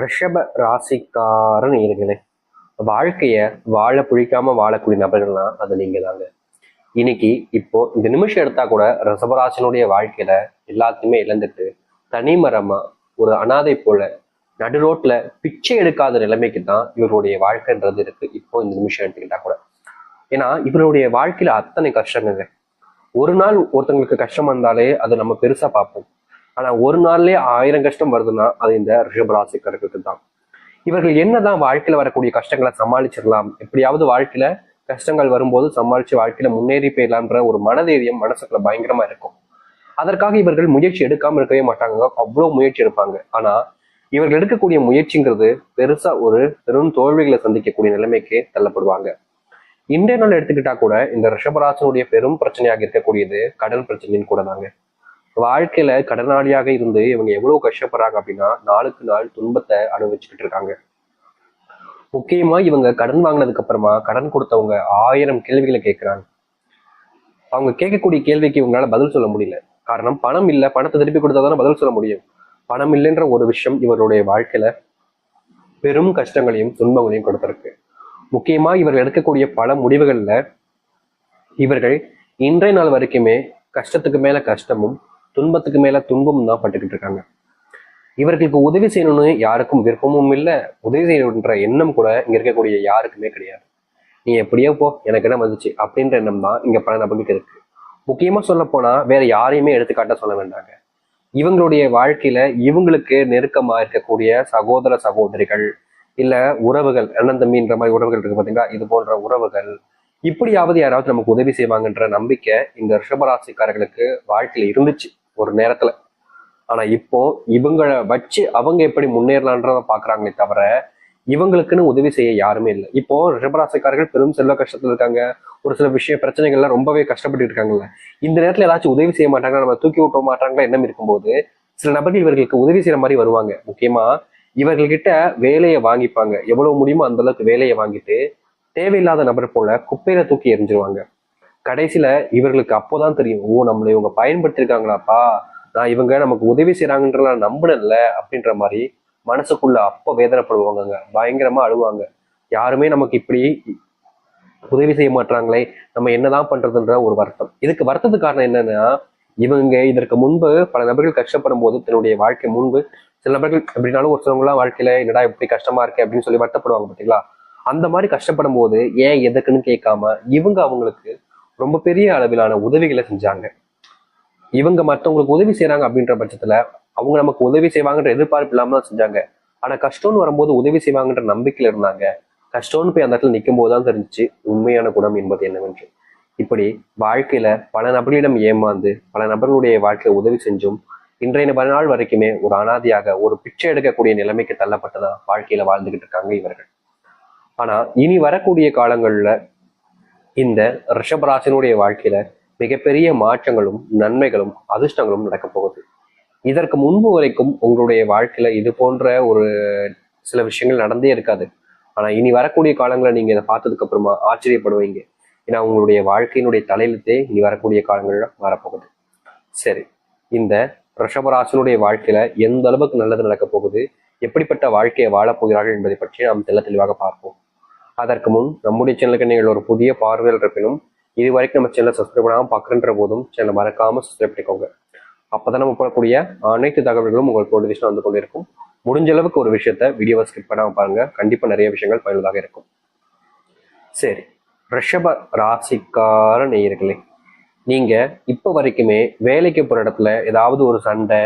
ரிஷப ராசிக்கார நேயர்களே, வாழ்க்கைய வாழ பிடிக்காம வாழக்கூடிய நபர்கள்னா அது நீங்க தாங்க. இன்னைக்கு இப்போ இந்த நிமிஷம் எடுத்தா கூட ரிஷபராசினுடைய வாழ்க்கையில எல்லாத்தையுமே இழந்துட்டு தனிமரமா ஒரு அனாதை போல நடு ரோட்ல பிச்சை எடுக்காத நிலைமைக்கு தான் இவருடைய வாழ்க்கைன்றது இருக்கு. இப்போ இந்த நிமிஷம் எடுத்துக்கிட்டா கூட, ஏன்னா இவருடைய வாழ்க்கையில அத்தனை கஷ்டங்க. ஒரு நாள் ஒருத்தங்களுக்கு கஷ்டம் வந்தாலே அது நம்ம பெருசா பார்ப்போம். ஆனா ஒரு நாள்லயே 1000 கஷ்டம் வருதுன்னா அது இந்த ரிஷபராசிக்காரர்களுக்கு தான். இவர்கள் என்னதான் வாழ்க்கையில வரக்கூடிய கஷ்டங்களை சமாளிச்சிடலாம், எப்படியாவது வாழ்க்கையில கஷ்டங்கள் வரும்போது சமாளிச்சு வாழ்க்கையில முன்னேறி போயிடலான்ற ஒரு மனதைரியம் மனசுக்குள்ள பயங்கரமா இருக்கும். அதற்காக இவர்கள் முயற்சி எடுக்காம இருக்கவே மாட்டாங்க, அவ்வளவு முயற்சி எடுப்பாங்க. ஆனா இவர்கள் எடுக்கக்கூடிய முயற்சிங்கிறது பெருசா ஒரு பெரும் தோல்விகளை சந்திக்கக்கூடிய நிலைமைக்கு தள்ளப்படுவாங்க. இன்றைய நாள் எடுத்துக்கிட்டா கூட இந்த ரிஷபராசனுடைய பெரும் பிரச்சனையாக இருக்கக்கூடியது கடன் பிரச்சனைன்னு கூட தாங்க. வாழ்க்கையில கடனாளியாக இருந்து இவங்க எவ்வளவு கஷ்டப்படுறாங்க அப்படின்னா நாளுக்கு நாள் துன்பத்தை அனுபவிச்சுக்கிட்டு இருக்காங்க. முக்கியமா இவங்க கடன் வாங்கினதுக்கு அப்புறமா கடன் கொடுத்தவங்க 1000 கேள்விகளை கேட்கிறாங்க. அவங்க கேட்கக்கூடிய கேள்விக்கு இவங்களால பதில் சொல்ல முடியல. காரணம் பணம் இல்லை, பணத்தை திருப்பி கொடுத்தாதானே பதில் சொல்ல முடியும். பணம் இல்லைன்ற ஒரு விஷயம் இவருடைய வாழ்க்கையில பெரும் கஷ்டங்களையும் துன்பங்களையும் கொடுத்திருக்கு. முக்கியமா இவர்கள் எடுக்கக்கூடிய பல முடிவுகள்ல இவர்கள் இன்றைய நாள் வரைக்குமே கஷ்டத்துக்கு மேல கஷ்டமும் துன்பத்துக்கு மேல துன்பமும் தான் பட்டுக்கிட்டு இருக்காங்க. இவர்களுக்கு உதவி செய்யணும்னு யாருக்கும் விருப்பமும் இல்லை, உதவி செய்யணுன்ற எண்ணம் கூட இங்க இருக்கக்கூடிய யாருக்குமே கிடையாது. நீ எப்படியோ போ, எனக்கு என்ன வந்துச்சு அப்படின்ற எண்ணம் தான் இங்க பல நபர்களுக்கு இருக்கு. முக்கியமா சொல்ல போனா வேற யாரையுமே எடுத்துக்காட்ட சொல்ல வேண்டாங்க. இவங்களுடைய வாழ்க்கையில இவங்களுக்கு நெருக்கமா இருக்கக்கூடிய சகோதர சகோதரிகள், இல்ல உறவுகள், அண்ணன் தம்பின்ற மாதிரி உறவுகள் இருக்கு பாத்தீங்களா, இது போன்ற உறவுகள் இப்படியாவது யாராவது நமக்கு உதவி செய்வாங்கன்ற நம்பிக்கை இந்த ரிஷபராசிக்காரர்களுக்கு வாழ்க்கையில இருந்துச்சு ஒரு நேரத்துல. ஆனா இப்போ இவங்களை வச்சு அவங்க எப்படி முன்னேறலான்றத பாக்குறாங்களே தவிர இவங்களுக்குன்னு உதவி செய்ய யாருமே இல்லை. இப்போ ரிஷபராசிக்காரர்கள் பெரும் செல்வ கஷ்டத்துல இருக்காங்க, ஒரு சில பிரச்சனைகள்லாம் ரொம்பவே கஷ்டப்பட்டு இருக்காங்கல்ல. இந்த நேரத்துல ஏதாச்சும் உதவி செய்ய மாட்டாங்க, நம்ம தூக்கி விட்ட மாட்டாங்களா எண்ணம் இருக்கும்போது சில நபர்கள் இவர்களுக்கு உதவி செய்யற மாதிரி வருவாங்க. முக்கியமா இவர்கள்கிட்ட வேலையை வாங்கிப்பாங்க, எவ்வளவு முடியுமோ அந்த அளவுக்கு வேலையை வாங்கிட்டு தேவையில்லாத நபர் போல குப்பையில தூக்கி எறிஞ்சிருவாங்க. கடைசியில இவர்களுக்கு அப்போதான் தெரியும், ஓ நம்மளை இவங்க பயன்படுத்திருக்காங்களாப்பா, நான் இவங்க நமக்கு உதவி செய்யறாங்கன்ற நான் நம்பினேன்ல அப்படின்ற மாதிரி மனசுக்குள்ள அப்ப வேதனைப்படுவாங்க, பயங்கரமா அழுவாங்க. யாருமே நமக்கு இப்படி உதவி செய்ய மாட்டாங்களே, நம்ம என்னதான் பண்றதுன்ற ஒரு வருத்தம். இதுக்கு வருத்தத்துக்கு காரணம் என்னன்னா, இவங்க இதற்கு முன்பு பல நபர்கள் கஷ்டப்படும் போது தன்னுடைய வாழ்க்கை முன்பு சில நபர்கள் அப்படின்னாலும் ஒரு சிலவங்களாம் வாழ்க்கையில என்னடா இப்படி கஷ்டமா இருக்கு அப்படின்னு சொல்லி வருத்தப்படுவாங்க பார்த்தீங்களா. அந்த மாதிரி கஷ்டப்படும் போது ஏன் எதுக்குன்னு கேட்காம இவங்க அவங்களுக்கு ரொம்ப பெரிய அளவிலான உதவிகளை செஞ்சாங்க. இவங்க மற்றவங்களுக்கு உதவி செய்யறாங்க அப்படின்ற பட்சத்துல அவங்க நமக்கு உதவி செய்வாங்கன்ற எதிர்பார்ப்பு இல்லாம தான் செஞ்சாங்க. ஆனா கஷ்டம்னு வரும்போது உதவி செய்வாங்கன்ற நம்பிக்கையில இருந்தாங்க. கஷ்டம்னு போய் அந்த இடத்துல நிற்கும் போதுதான் தெரிஞ்சிச்சு உண்மையான குணம் என்பது என்னவென்று. இப்படி வாழ்க்கையில பல நபர்களிடம் ஏமாந்து பல நபர்களுடைய வாழ்க்கையை உதவி செஞ்சும் இன்றைய நாள் வரைக்குமே ஒரு அனாதையாக ஒரு பிச்சை எடுக்கக்கூடிய நிலைமைக்கு தள்ளப்பட்டதா வாழ்க்கையில வாழ்ந்துகிட்டு இருக்காங்க இவர்கள். ஆனா இனி வரக்கூடிய காலங்கள்ல இந்த ரிஷபராசினுடைய வாழ்க்கையில மிகப்பெரிய மாற்றங்களும் நன்மைகளும் அதிர்ஷ்டங்களும் நடக்க போகுது. இதற்கு முன்பு வரைக்கும் உங்களுடைய வாழ்க்கையில இது போன்ற ஒரு சில விஷயங்கள் நடந்தே இருக்காது. ஆனா இனி வரக்கூடிய காலங்களை நீங்க இதை பார்த்ததுக்கு அப்புறமா ஆச்சரியப்படுவீங்க. ஏன்னா உங்களுடைய வாழ்க்கையினுடைய தலையெழுத்தே இனி வரக்கூடிய காலங்கள்ல வரப்போகுது. சரி, இந்த ரிஷபராசினுடைய வாழ்க்கையில எந்த அளவுக்கு நல்லது நடக்க போகுது, எப்படிப்பட்ட வாழ்க்கையை வாழப் போகிறார்கள் என்பதை பற்றி நாம் தெளிவாக பார்ப்போம். அதற்கு முன் நம்முடைய சேனலுக்கு நீங்கள் ஒரு புதிய பார்வையில் இருப்பினும் இது வரைக்கும் நம்ம சேனலை சப்ஸ்கிரைப் பண்ணாமல் பார்க்குற போதும் சேனலை மறக்காம சப்ஸ்கிரைப் பண்ணிக்கோங்க. அப்பதான் நம்ம போடக்கூடிய அனைத்து தகவல்களும் உங்களுக்கு நோட்டிஃபிகேஷன் வந்து கொண்டிருக்கும். முடிஞ்ச அளவுக்கு ஒரு விஷயத்த வீடியோவை ஸ்கிப் பண்ணாம பாருங்க, கண்டிப்பா நிறைய விஷயங்கள் பயனுள்ளதாக இருக்கும். சரி, ரிஷப ராசிக்கார நேயர்களே, நீங்க இப்ப வரைக்குமே வேலைக்கு போற இடத்துல ஏதாவது ஒரு சண்டை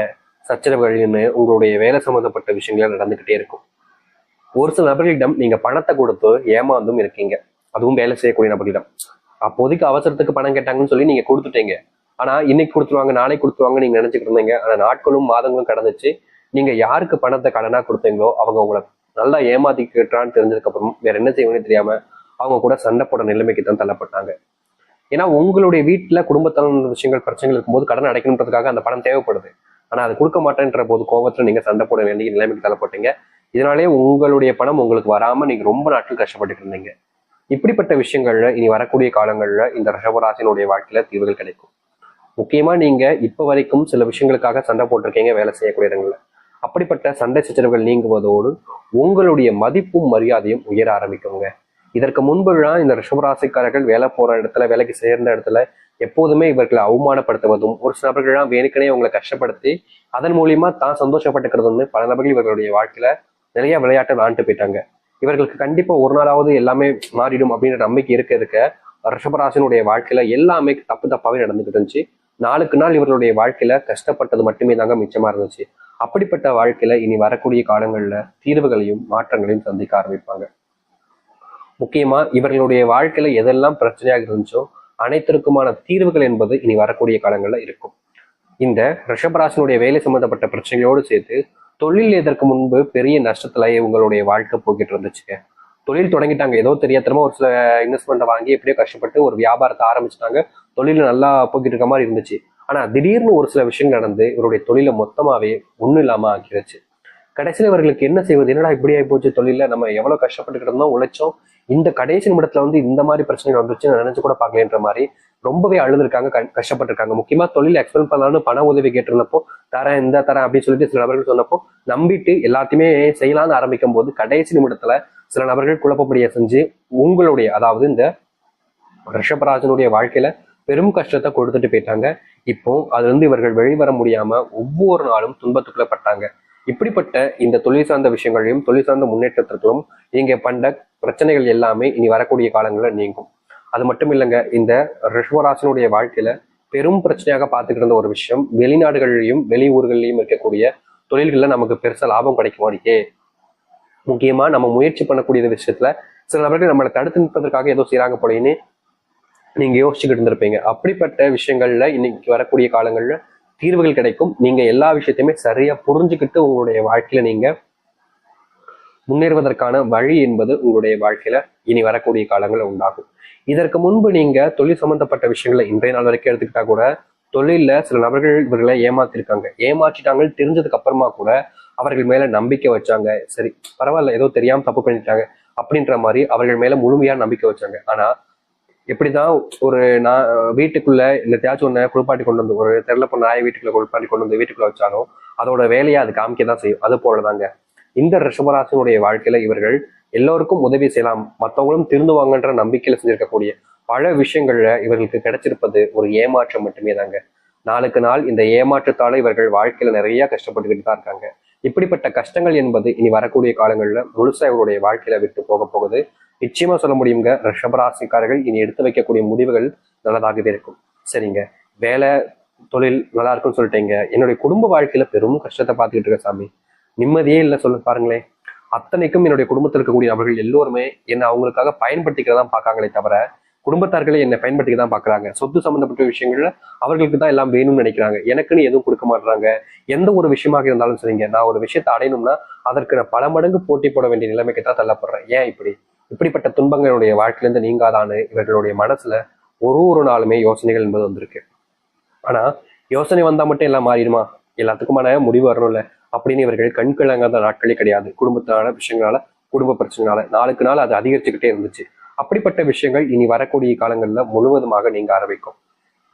சச்சரவுகள்னு உங்களுடைய வேலை சம்பந்தப்பட்ட விஷயங்கள் நடந்துகிட்டே இருக்கும். ஒரு சில நபர்களிடம் நீங்க பணத்தை கொடுத்து ஏமாந்தும் இருக்கீங்க, அதுவும் வேலை செய்யக்கூடிய நபர்களிடம். அப்போதைக்கு அவசரத்துக்கு பணம் கேட்டாங்கன்னு சொல்லி நீங்க கொடுத்துட்டீங்க. ஆனா இன்னைக்கு கொடுத்துருவாங்க நாளைக்கு கொடுத்துருவாங்க நீங்க நினைச்சுக்கிட்டு இருந்தீங்க. ஆனா நாட்களும் மாதங்களும் கடந்துச்சு. நீங்க யாருக்கு பணத்தை கடனா கொடுத்தீங்களோ அவங்க உங்களை நல்லா ஏமாத்தி கேட்டான்னு தெரிஞ்சதுக்கு அப்புறம் வேற என்ன செய்யணும்னு தெரியாம அவங்க கூட சண்டை போட நிலைமைக்கு தான் தள்ளப்பட்டாங்க. ஏன்னா உங்களுடைய வீட்டுல குடும்பத்தான விஷயங்கள் பிரச்சனைகள் இருக்கும்போது கடன் அடைக்கணுன்றதுக்காக அந்த பணம் தேவைப்படுது. ஆனா அது கொடுக்க மாட்டேன்ற போது கோபத்துல நீங்க சண்டை போட வேண்டிய நிலைமைக்கு தள்ளப்பட்டீங்க. இதனாலேயே உங்களுடைய பணம் உங்களுக்கு வராம நீங்க ரொம்ப நாட்கள் கஷ்டப்பட்டுட்டு இருந்தீங்க. இப்படிப்பட்ட விஷயங்கள்ல இனி வரக்கூடிய காலங்கள்ல இந்த ரிஷபராசினுடைய வாழ்க்கையில தீர்வுகள் கிடைக்கும். முக்கியமா நீங்க இப்ப வரைக்கும் சில விஷயங்களுக்காக சண்டை போட்டிருக்கீங்க வேலை செய்யக்கூடிய இடங்கள்ல. அப்படிப்பட்ட சண்டை சச்சரவுகள் நீங்குவதோடு உங்களுடைய மதிப்பும் மரியாதையும் உயர ஆரம்பிக்குங்க. இதற்கு முன்புலாம் இந்த ரிஷபராசிக்காரர்கள் வேலை போற இடத்துல, வேலைக்கு சேர்ந்த இடத்துல எப்போதுமே இவர்களை அவமானப்படுத்துவதும், ஒரு சில நபர்கள்லாம் வேணுக்கனே அவங்களை கஷ்டப்படுத்தி அதன் மூலியமா தான் சந்தோஷப்பட்டுக்கிறதுன்னு பல நபர்கள் இவர்களுடைய வாழ்க்கையில நிறைய விளையாட்டை விளாண்டுட்டு போயிட்டாங்க. இவர்களுக்கு கண்டிப்பா ஒரு நாளாவது எல்லாமே மாறிடும் அப்படின்ற நம்பிக்கை இருக்க ரிஷபராசினுடைய வாழ்க்கையில எல்லாமே தப்பாவே நடந்துகிட்டு இருந்துச்சு. நாளுக்கு நாள் இவர்களுடைய வாழ்க்கையில கஷ்டப்பட்டது மட்டுமே தாங்க மிச்சமா இருந்துச்சு. அப்படிப்பட்ட வாழ்க்கையில இனி வரக்கூடிய காலங்கள்ல தீர்வுகளையும் மாற்றங்களையும் சந்திக்க ஆரம்பிப்பாங்க. முக்கியமா இவர்களுடைய வாழ்க்கையில எதெல்லாம் பிரச்சனையாக இருந்துச்சோ அனைத்திற்குமான தீர்வுகள் என்பது இனி வரக்கூடிய காலங்கள்ல இருக்கும். இந்த ரிஷபராசினுடைய வேலை சம்பந்தப்பட்ட பிரச்சனைகளோடு சேர்த்து தொழில் இதற்கு முன்பு பெரிய நஷ்டத்துல இவங்களுடைய வாழ்க்கை போய்கிட்டு இருந்துச்சுங்க. தொழில் தொடங்கிட்டாங்க, ஏதோ தெரியாதனமா ஒரு சில இன்வெஸ்ட்மெண்ட்டை வாங்கி எப்படியோ கஷ்டப்பட்டு ஒரு வியாபாரத்தை ஆரம்பிச்சிட்டாங்க. தொழில் நல்லா போய்கிட்டு இருக்க மாதிரி இருந்துச்சு. ஆனா திடீர்னு ஒரு சில விஷயங்கள் நடந்து இவருடைய தொழிலை மொத்தமாவே ஒண்ணும் இல்லாம ஆக்கிடுச்சு. கடைசியில் இவர்களுக்கு என்ன செய்வது, என்னடா இப்படி ஆகி போச்சு, தொழில நம்ம எவ்வளவு கஷ்டப்பட்டுக்கிட்டு இருந்தோம், உழைச்சோம், இந்த கடைசி நிமிடத்துல இந்த மாதிரி பிரச்சனைகள் வந்துச்சு நினைச்சு கூட பார்க்கலன்ற மாதிரி ரொம்பவே அழுதுருக்காங்க, கஷ்டப்பட்டிருக்காங்க. முக்கியமா தொழில் எக்ஸ்பெண்ட் பண்ணலாம்னு பண உதவி கேட்டிருந்தப்போ தரேன் இந்த தரேன் அப்படின்னு சொல்லிட்டு சில நபர்கள் சொன்னப்போ நம்பிட்டு எல்லாத்தையுமே செய்யலாம்னு ஆரம்பிக்கும் போது கடைசி நிமிடத்துல சில நபர்கள் குழப்பப்படிய செஞ்சு உங்களுடைய, அதாவது இந்த ரிஷபராஜனுடைய வாழ்க்கையில பெரும் கஷ்டத்தை கொடுத்துட்டு போயிட்டாங்க. இப்போ அதுல இவர்கள் வெளிவர முடியாம ஒவ்வொரு நாளும் துன்பத்துக்குள்ள பட்டாங்க. இப்படிப்பட்ட இந்த தொழில் சார்ந்த விஷயங்களையும் தொழில் சார்ந்த முன்னேற்றத்திற்கும் நீங்க பண்ண பிரச்சனைகள் எல்லாமே இனி வரக்கூடிய காலங்களில் நீங்கும். அது மட்டும் இல்லைங்க, இந்த ரிஷபராசினுடைய வாழ்க்கையில பெரும் பிரச்சனையாக பார்த்துக்கிட்டு இருந்த ஒரு விஷயம், வெளிநாடுகளிலையும் வெளியூர்கள்லையும் இருக்கக்கூடிய தொழில்கள்ல நமக்கு பெருசா லாபம் கிடைக்குமா இருக்கே. முக்கியமா நம்ம முயற்சி பண்ணக்கூடிய விஷயத்துல சில நபர்கள் நம்மளை தடுத்து நிற்பதற்காக ஏதோ செய்யறாங்க போலேன்னு நீங்க யோசிச்சுக்கிட்டு இருந்திருப்பீங்க. அப்படிப்பட்ட விஷயங்கள்ல இன்னைக்கு வரக்கூடிய காலங்கள்ல தீர்வுகள் கிடைக்கும். நீங்க எல்லா விஷயத்தையுமே சரியா புரிஞ்சுக்கிட்டு உங்களுடைய வாழ்க்கையில நீங்க முன்னேறுவதற்கான வழி என்பது உங்களுடைய வாழ்க்கையில இனி வரக்கூடிய காலங்கள் உண்டாகும். இதற்கு முன்பு நீங்க தொழில் சம்பந்தப்பட்ட விஷயங்களை இன்றைய நாள் வரைக்கும் எடுத்துக்கிட்டா கூட தொழில்ல சில நபர்கள் இவர்களை ஏமாத்திருக்காங்க. ஏமாற்றிட்டாங்க தெரிஞ்சதுக்கு அப்புறமா கூட அவர்கள் மேல நம்பிக்கை வச்சாங்க. சரி பரவாயில்ல, ஏதோ தெரியாம தப்பு பண்ணிட்டாங்க அப்படின்ற மாதிரி அவர்கள் மேல முழுமையா நம்பிக்கை வச்சாங்க. ஆனா எப்படிதான் ஒரு வீட்டுக்குள்ள இல்லத்தையாச்சும் ஒண்ணு குளிப்பாட்டி கொண்டு வந்து, ஒரு தெருல போன நாயை வீட்டுக்குள்ள குளிப்பாட்டி கொண்டு வந்து வீட்டுக்குள்ள வச்சாலும் அதோட வேலையை அது காமிக்கதான் செய்யும். அது போலதாங்க இந்த ரிஷபராசினுடைய வாழ்க்கையில இவர்கள் எல்லோருக்கும் உதவி செய்யலாம், மற்றவங்களும் திருந்துவாங்கன்ற நம்பிக்கையில செஞ்சிருக்கக்கூடிய பல விஷயங்கள்ல இவர்களுக்கு கிடைச்சிருப்பது ஒரு ஏமாற்றம் மட்டுமே தாங்க. நாளுக்கு நாள் இந்த ஏமாற்றத்தால இவர்கள் வாழ்க்கையில நிறைய கஷ்டப்பட்டுக்கிட்டு தான் இருக்காங்க. இப்படிப்பட்ட கஷ்டங்கள் என்பது இனி வரக்கூடிய காலங்கள்ல முழுசா இவருடைய வாழ்க்கையில விட்டு போக போகுது. நிச்சயமா சொல்ல முடியுங்க, ரிஷபராசிக்காரர்கள் இனி எடுத்து வைக்கக்கூடிய முடிவுகள் நல்லதாகவே இருக்கும். சரிங்க, வேலை தொழில் நல்லா இருக்கும்னு சொல்லிட்டீங்க, என்னுடைய குடும்ப வாழ்க்கையில பெரும் கஷ்டத்தை பார்த்துக்கிட்டு இருக்க சாமி, நிம்மதியே இல்லை சொல்ல பாருங்களேன். அத்தனைக்கும் என்னுடைய குடும்பத்தில் இருக்கக்கூடிய நபர்கள் எல்லோருமே என்னை அவங்களுக்காக பயன்படுத்திக்கிறதான் பார்க்காங்களே தவிர குடும்பத்தார்களே என்னை பயன்படுத்திக்க தான் பார்க்குறாங்க. சொத்து சம்பந்தப்பட்ட விஷயங்கள்ல அவர்களுக்கு தான் எல்லாம் வேணும்னு நினைக்கிறாங்க, எனக்குன்னு எதுவும் கொடுக்க மாட்டுறாங்க. எந்த ஒரு விஷயமாக இருந்தாலும் சரிங்க, நான் ஒரு விஷயத்தை அடையணும்னா அதற்கு நான் பல மடங்கு போட்டி போட வேண்டிய நிலைமைக்கு தான் தள்ளப்படுறேன். ஏன் இப்படிப்பட்ட துன்பங்களுடைய வாழ்க்கையிலிருந்து நீங்காதான்னு இவர்களுடைய மனசுல ஒரு நாளுமே யோசனைகள் என்பது வந்திருக்கு. ஆனா யோசனை வந்தா மட்டும் எல்லாம் மாறிடுமா, எல்லாத்துக்குமான முடிவு வரணும்ல அப்படின்னு இவர்கள் கண்கிழங்காத நாட்களே கிடையாது. குடும்பத்தினால விஷயங்களால, குடும்ப பிரச்சனைனால நாளுக்கு நாள் அது அதிகரிச்சுக்கிட்டே இருந்துச்சு. அப்படிப்பட்ட விஷயங்கள் இனி வரக்கூடிய காலங்கள்ல முழுவதுமாக நீங்க ஆரம்பிக்கும்.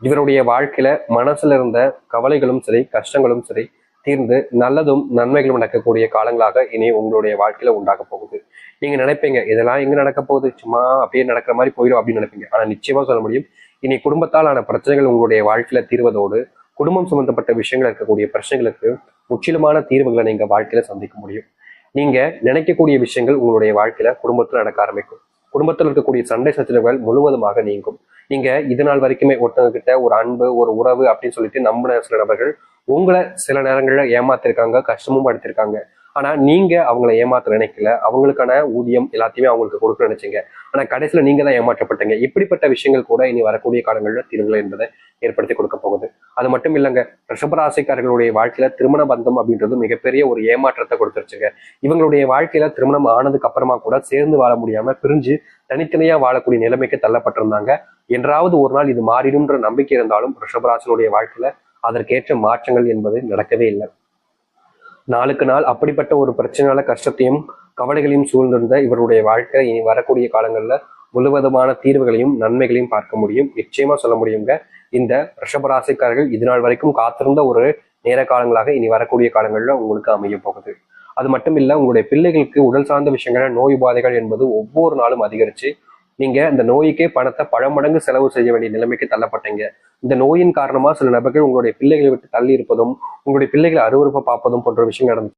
இவருடைய வாழ்க்கையில மனசுல இருந்த கவலைகளும் சரி கஷ்டங்களும் சரி தீர்ந்து நல்லதும் நன்மைகளும் நடக்கக்கூடிய காலங்களாக இனி உங்களுடைய வாழ்க்கையில உண்டாக போகுது. நீங்க நினைப்பீங்க இதெல்லாம் எங்க நடக்க போகுது, சும்மா அப்படியே நடக்கிற மாதிரி போயிடும் அப்படின்னு நினைப்பீங்க. ஆனா நிச்சயமா சொல்ல முடியும், இனி குடும்பத்தால் ஆன பிரச்சனைகள் உங்களுடைய வாழ்க்கையில தீர்வதோடு குடும்பம் சம்பந்தப்பட்ட விஷயங்கள் இருக்கக்கூடிய பிரச்சனைகளுக்கு முற்றிலுமான தீர்வுகளை நீங்க வாழ்க்கையில சந்திக்க முடியும். நீங்க நினைக்கக்கூடிய விஷயங்கள் உங்களுடைய வாழ்க்கையில குடும்பத்துல நடக்க ஆரம்பிக்கும். குடும்பத்தில் இருக்கக்கூடிய சண்டை சச்சரவுகள் முழுவதுமாக நீங்கும். நீங்க இது நாள் வரைக்குமே ஒருத்தவங்க கிட்ட ஒரு அன்பு ஒரு உறவு அப்படின்னு சொல்லிட்டு நம்பின சில நபர்கள் உங்களை சில நேரங்கள்ல ஏமாத்திருக்காங்க, கஷ்டமும் படுத்திருக்காங்க. ஆனா நீங்க அவங்களை ஏமாத்த நினைக்கல, அவங்களுக்கான ஊதியம் எல்லாத்தையுமே அவங்களுக்கு கொடுக்க நினைச்சீங்க. ஆனா கடைசியில நீங்க தான் ஏமாற்றப்பட்டீங்க. இப்படிப்பட்ட விஷயங்கள் கூட இனி வரக்கூடிய காலங்களில் தீர்வுகள் என்பதை ஏற்படுத்தி கொடுக்க போகுது. அது மட்டும் இல்லைங்க, ரிஷபராசிக்காரர்களுடைய வாழ்க்கையில திருமண பந்தம் அப்படின்றது மிகப்பெரிய ஒரு ஏமாற்றத்தை கொடுத்துருச்சுங்க. இவங்களுடைய வாழ்க்கையில திருமணம் ஆனதுக்கு அப்புறமா கூட சேர்ந்து வாழ முடியாம பிரிஞ்சு தனித்தனியா வாழக்கூடிய நிலைமைக்கு தள்ளப்பட்டிருந்தாங்க. என்றாவது ஒரு நாள் இது மாறிடும்ன்ற நம்பிக்கை இருந்தாலும் ரிஷபராசினுடைய வாழ்க்கையில அதற்கேற்ற மாற்றங்கள் என்பது நடக்கவே இல்லை. நாளுக்கு நாள் அப்படிப்பட்ட ஒரு பிரச்சனையால கஷ்டத்தையும் கவலைகளையும் சூழ்ந்திருந்த இவருடைய வாழ்க்கை இனி வரக்கூடிய காலங்கள்ல முழுவதுமான தீர்வுகளையும் நன்மைகளையும் பார்க்க முடியும். நிச்சயமா சொல்ல முடியுங்க, இந்த ரிஷபராசிக்காரர்கள் இது நாள் வரைக்கும் காத்திருந்த ஒரு நேர காலங்களாக இனி வரக்கூடிய காலங்களில் உங்களுக்கு அமைய போகுது. அது மட்டும் இல்ல, உங்களுடைய பிள்ளைகளுக்கு உடல் சார்ந்த விஷயங்கள், நோய் உபாதைகள் என்பது ஒவ்வொரு நாளும் அதிகரிச்சு நீங்க இந்த நோய்க்கே பணத்தை பல மடங்கு செலவு செய்ய வேண்டிய நிலைமைக்கு தள்ளப்பட்டீங்க. இந்த நோயின் காரணமா சில நபர்கள் உங்களுடைய பிள்ளைகளை விட்டு தள்ளி இருப்பதும், உங்களுடைய பிள்ளைகளை அருவருப்பை பார்ப்பதும் போன்ற விஷயங்கள் நடந்துச்சு.